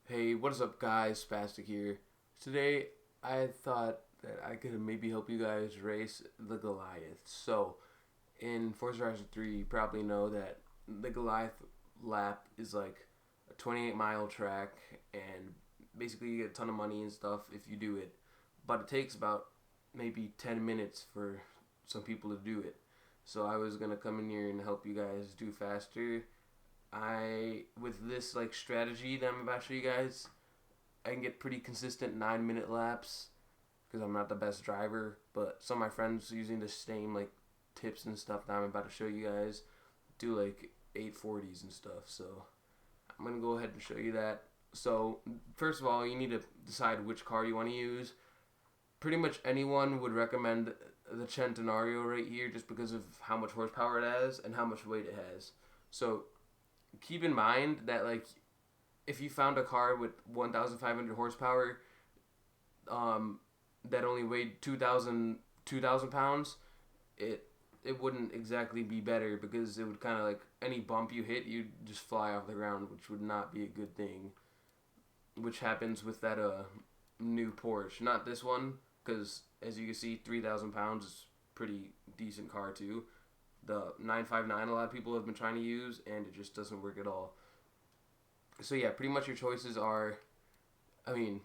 Hey, what is up, guys? Spastic here. Today, I thought that I could maybe help you guys race the Goliath. So, in Forza Horizon 3, you probably know that the Goliath lap is like a 28-mile track, and basically you get a ton of money and stuff if you do it. But it takes about maybe 10 minutes for some people to do it. So I was gonna come in here and help you guys do faster. With this like strategy that I'm about to show you guys, I can get pretty consistent 9-minute laps because I'm not the best driver, but some of my friends using the same like tips and stuff that I'm about to show you guys do like 840s and stuff. So I'm gonna go ahead and show you that. So first of all, you need to decide which car you want to use. Pretty much anyone would recommend the Centenario right here just because of how much horsepower it has and how much weight it has. So keep in mind that like if you found a car with 1,500 horsepower that only weighed 2,000 pounds, it wouldn't exactly be better because it would kind of like any bump you hit, you'd just fly off the ground, which would not be a good thing. Which happens with that new Porsche, not this one, because as you can see, 3,000 pounds is pretty decent car too. The 959 a lot of people have been trying to use, and it just doesn't work at all. So yeah, pretty much your choices are, I mean,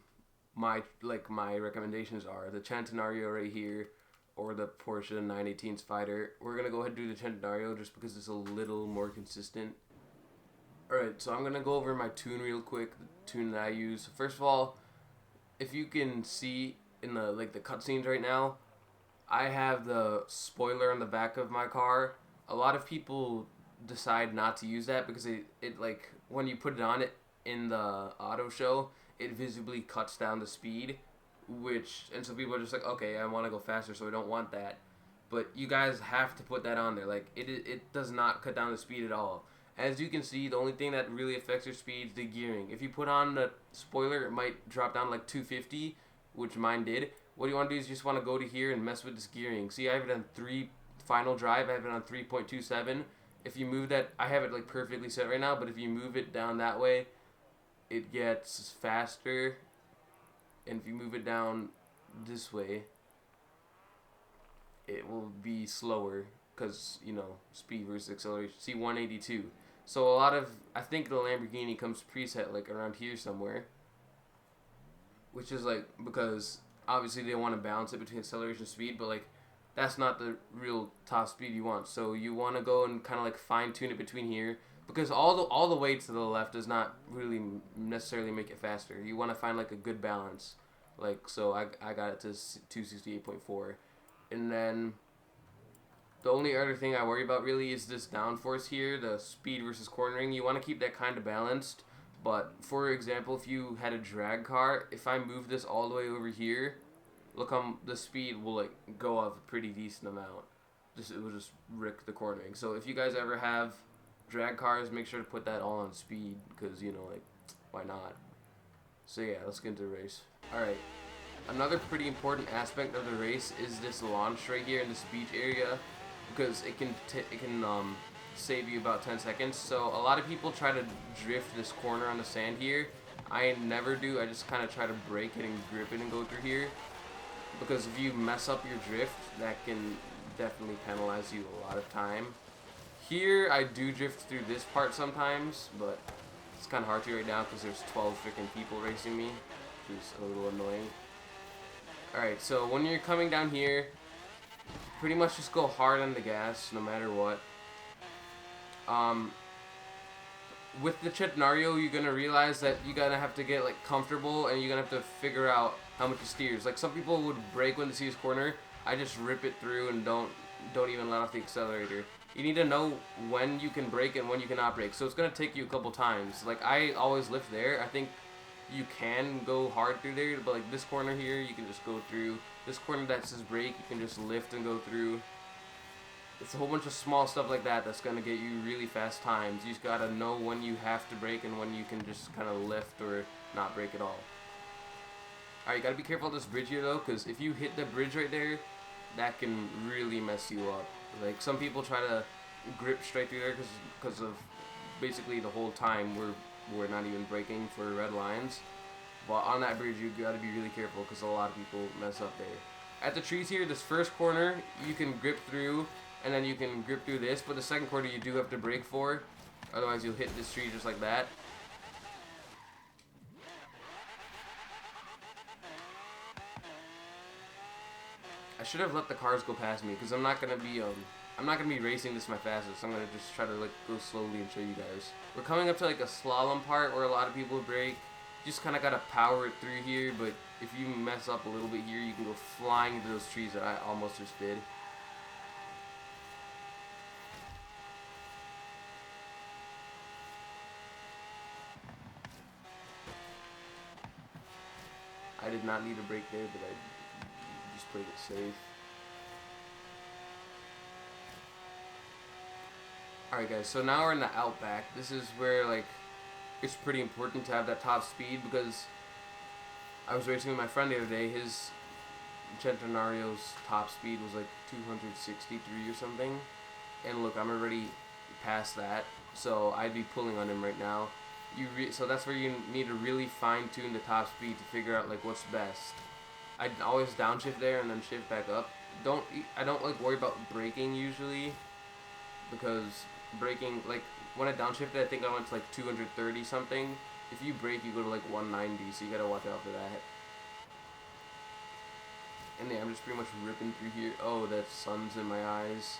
my recommendations are the Centenario right here, or the Porsche 918 Spider. We're gonna go ahead and do the Centenario just because it's a little more consistent. Alright, so I'm gonna go over my tune real quick, the tune that I use. First of all, if you can see in the cutscenes right now, I have the spoiler on the back of my car. A lot of people decide not to use that because it like when you put it on it in the auto show, it visibly cuts down the speed, and so people are just like, okay, I want to go faster, so I don't want that. But you guys have to put that on there. Like it does not cut down the speed at all. As you can see, the only thing that really affects your speed is the gearing. If you put on the spoiler, it might drop down like 250, which mine did. What you want to do is you just want to go to here and mess with this gearing. See, I have it on 3 final drive. I have it on 3.27. If you move that, I have it like perfectly set right now, but if you move it down that way, it gets faster. And if you move it down this way, it will be slower because, speed versus acceleration. See, 182. So I think the Lamborghini comes preset like around here somewhere, which is like because obviously they want to balance it between acceleration and speed, but like that's not the real top speed you want. So you want to go and kind of like fine tune it between here because all the way to the left does not really necessarily make it faster. You want to find like a good balance. Like so I got it to 268.4, and then the only other thing I worry about really is this downforce here, the speed versus cornering. You want to keep that kind of balanced. But for example, if you had a drag car, if I move this all the way over here, look how the speed will like go up a pretty decent amount. It will just wreck the cornering. So if you guys ever have drag cars, make sure to put that all on speed because like why not? So yeah, let's get into the race. All right. Another pretty important aspect of the race is this launch right here in this beach area because it can save you about 10 seconds. So a lot of people try to drift this corner on the sand here. I never do. I just kind of try to break it and grip it and go through here. Because if you mess up your drift, that can definitely penalize you a lot of time. Here, I do drift through this part sometimes, but it's kind of hard to right now because there's 12 freaking people racing me, which is a little annoying. Alright, so when you're coming down here, pretty much just go hard on the gas no matter what. With the Centenario, you're gonna realize that you're gonna have to get like comfortable and you're gonna have to figure out how much it steers. Like some people would brake when they see this corner. I just rip it through and don't even let off the accelerator. You need to know when you can brake and when you cannot brake. So it's gonna take you a couple times. Like I always lift there. I think you can go hard through there, but like this corner here, you can just go through. This corner that says brake, you can just lift and go through. It's a whole bunch of small stuff like that that's going to get you really fast times. You just got to know when you have to brake and when you can just kind of lift or not brake at all. Alright, you got to be careful of this bridge here though, because if you hit the bridge right there, that can really mess you up. Like some people try to grip straight through there because of basically the whole time we're we're not even braking for red lines. But on that bridge, you gotta be really careful because a lot of people mess up there. At the trees here, this first corner, you can grip through, and then you can grip through this, but the second corner you do have to brake for, otherwise you'll hit this tree just like that. I should have let the cars go past me because I'm not gonna be racing this my fastest. I'm gonna just try to like go slowly and show you guys. We're coming up to like a slalom part where a lot of people brake. You just kind of gotta power it through here, but if you mess up a little bit here, you can go flying into those trees that I almost just did. I did not need a brake there, but I just played it safe. Alright guys, so now we're in the Outback. This is where like it's pretty important to have that top speed because I was racing with my friend the other day. His Centenario's top speed was like 263 or something. And look, I'm already past that, so I'd be pulling on him right now. So that's where you need to really fine-tune the top speed to figure out like what's best. I'd always downshift there and then shift back up. I don't like worry about braking usually because braking, like when I downshifted, I think I went to like 230 something. If you brake, you go to like 190, so you gotta watch out for that. And yeah, I'm just pretty much ripping through here. Oh, that sun's in my eyes.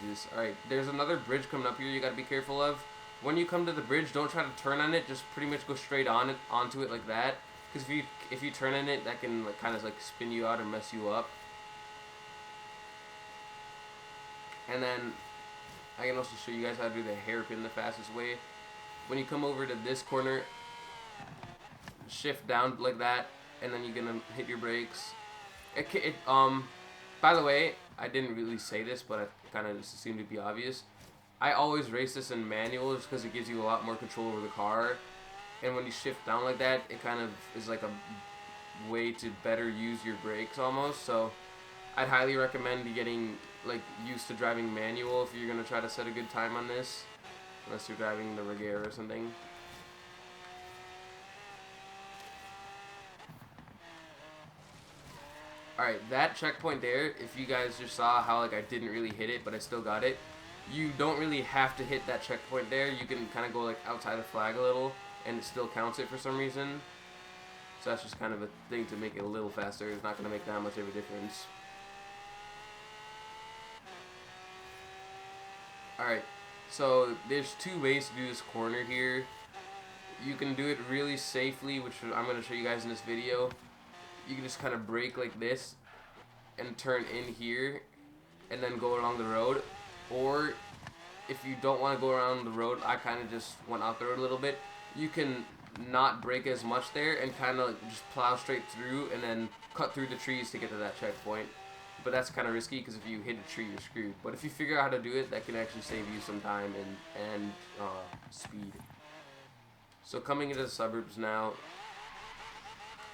Jesus. Alright, there's another bridge coming up here you gotta be careful of. When you come to the bridge, don't try to turn on it. Just pretty much go straight onto it like that. Because if you turn on it, that can like, kind of like spin you out or mess you up. And then I can also show you guys how to do the hairpin the fastest way. When you come over to this corner, shift down like that, and then you're gonna hit your brakes. By the way, I didn't really say this, but it kind of seemed to be obvious. I always race this in manual just because it gives you a lot more control over the car. And when you shift down like that, it kind of is like a way to better use your brakes almost. So I'd highly recommend getting like used to driving manual if you're going to try to set a good time on this. Unless you're driving the Regera or something. Alright, that checkpoint there, if you guys just saw how like I didn't really hit it, but I still got it. You don't really have to hit that checkpoint there. You can kind of go like outside the flag a little, and it still counts it for some reason. So that's just kind of a thing to make it a little faster. It's not going to make that much of a difference. Alright, so there's two ways to do this corner here. You can do it really safely, which I'm going to show you guys in this video. You can just kind of brake like this and turn in here and then go along the road. Or if you don't want to go around the road, I kind of just went out the road a little bit. You can not brake as much there and kind of just plow straight through and then cut through the trees to get to that checkpoint. But that's kind of risky because if you hit a tree, you're screwed. But if you figure out how to do it, that can actually save you some time and speed. So coming into the suburbs now,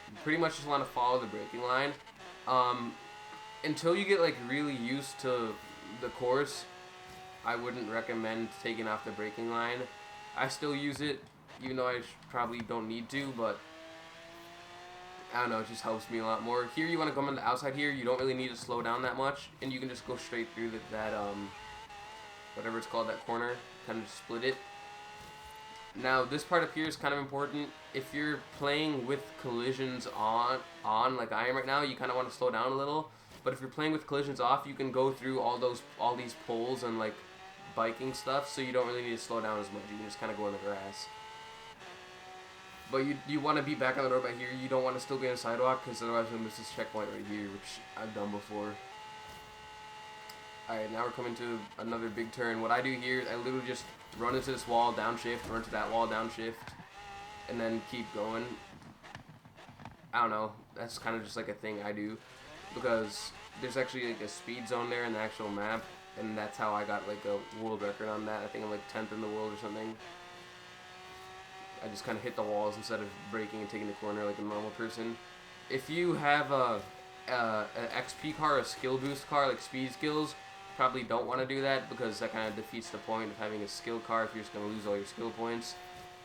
you pretty much just want to follow the braking line. Until you get like really used to the course, I wouldn't recommend taking off the braking line. I still use it, even though I probably don't need to, but I don't know, it just helps me a lot more. Here you want to come on the outside here, you don't really need to slow down that much, and you can just go straight through that whatever it's called, that corner, kind of split it. Now this part up here is kind of important. If you're playing with collisions on like I am right now, you kind of want to slow down a little. But if you're playing with collisions off, you can go through all these poles and like biking stuff, so you don't really need to slow down as much. You can just kind of go in the grass. But you want to be back on the road right here. You don't want to still be on the sidewalk because otherwise you'll miss this checkpoint right here, which I've done before. Alright, now we're coming to another big turn. What I do here is I literally just run into this wall, downshift, run into that wall, downshift, and then keep going. I don't know. That's kind of just like a thing I do. Because there's actually like a speed zone there in the actual map, and that's how I got like a world record on that. I think I'm like 10th in the world or something. I just kind of hit the walls instead of braking and taking the corner like a normal person. If you have an XP car, a skill boost car, like speed skills, probably don't want to do that because that kind of defeats the point of having a skill car if you're just going to lose all your skill points.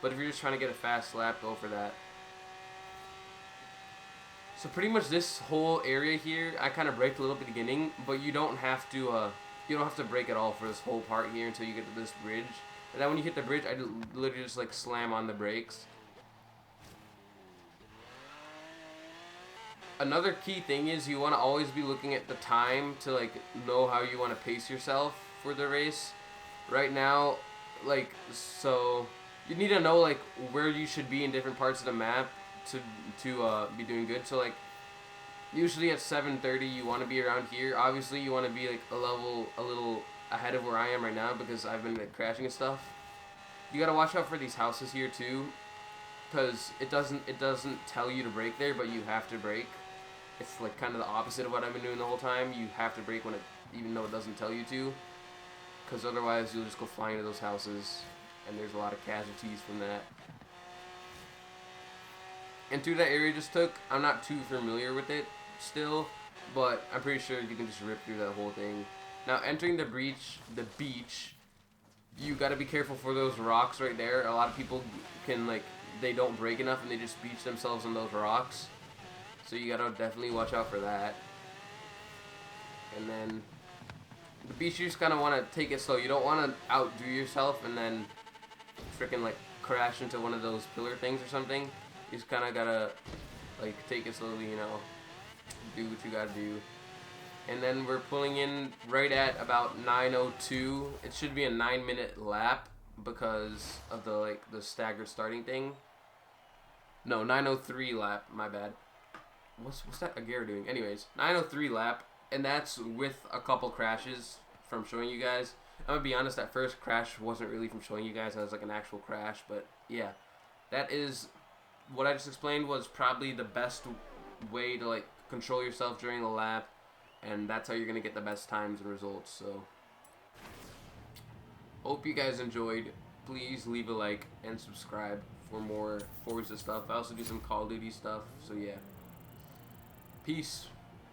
But if you're just trying to get a fast lap, go for that. So pretty much this whole area here, I kind of braked a little bit at the beginning, but you don't have to brake at all for this whole part here until you get to this bridge. And then when you hit the bridge, I literally just like slam on the brakes. Another key thing is you want to always be looking at the time to like know how you want to pace yourself for the race. Right now, like, so you need to know like where you should be in different parts of the map to be doing good. So like usually at 7:30 you want to be around here. Obviously you want to be like a little ahead of where I am right now because I've been like crashing and stuff. You gotta watch out for these houses here too, because it doesn't tell you to brake there, but you have to brake. It's like kind of the opposite of what I've been doing the whole time. You have to brake when even though it doesn't tell you to, because otherwise you'll just go flying into those houses, and there's a lot of casualties from that. And through that area just took, I'm not too familiar with it still, but I'm pretty sure you can just rip through that whole thing. Now entering the beach, you gotta be careful for those rocks right there. A lot of people can like, they don't brake enough and they just beach themselves on those rocks. So you gotta definitely watch out for that. And then the beach, you just kind of want to take it slow. You don't want to outdo yourself and then freaking like crash into one of those pillar things or something. You just kind of gotta like take it slowly, you know, do what you gotta do. And then we're pulling in right at about 9:02. It should be a 9-minute lap because of the staggered starting thing. No, 9:03 lap. My bad. What's that Aguirre doing? Anyways, 9:03 lap, and that's with a couple crashes from showing you guys. I'm gonna be honest, that first crash wasn't really from showing you guys. That was like an actual crash, but yeah, that is what I just explained was probably the best way to like control yourself during a lap, and that's how you're gonna get the best times and results. So hope you guys enjoyed. Please leave a like and subscribe for more Forza stuff. I also do some Call of Duty stuff, so yeah. Peace.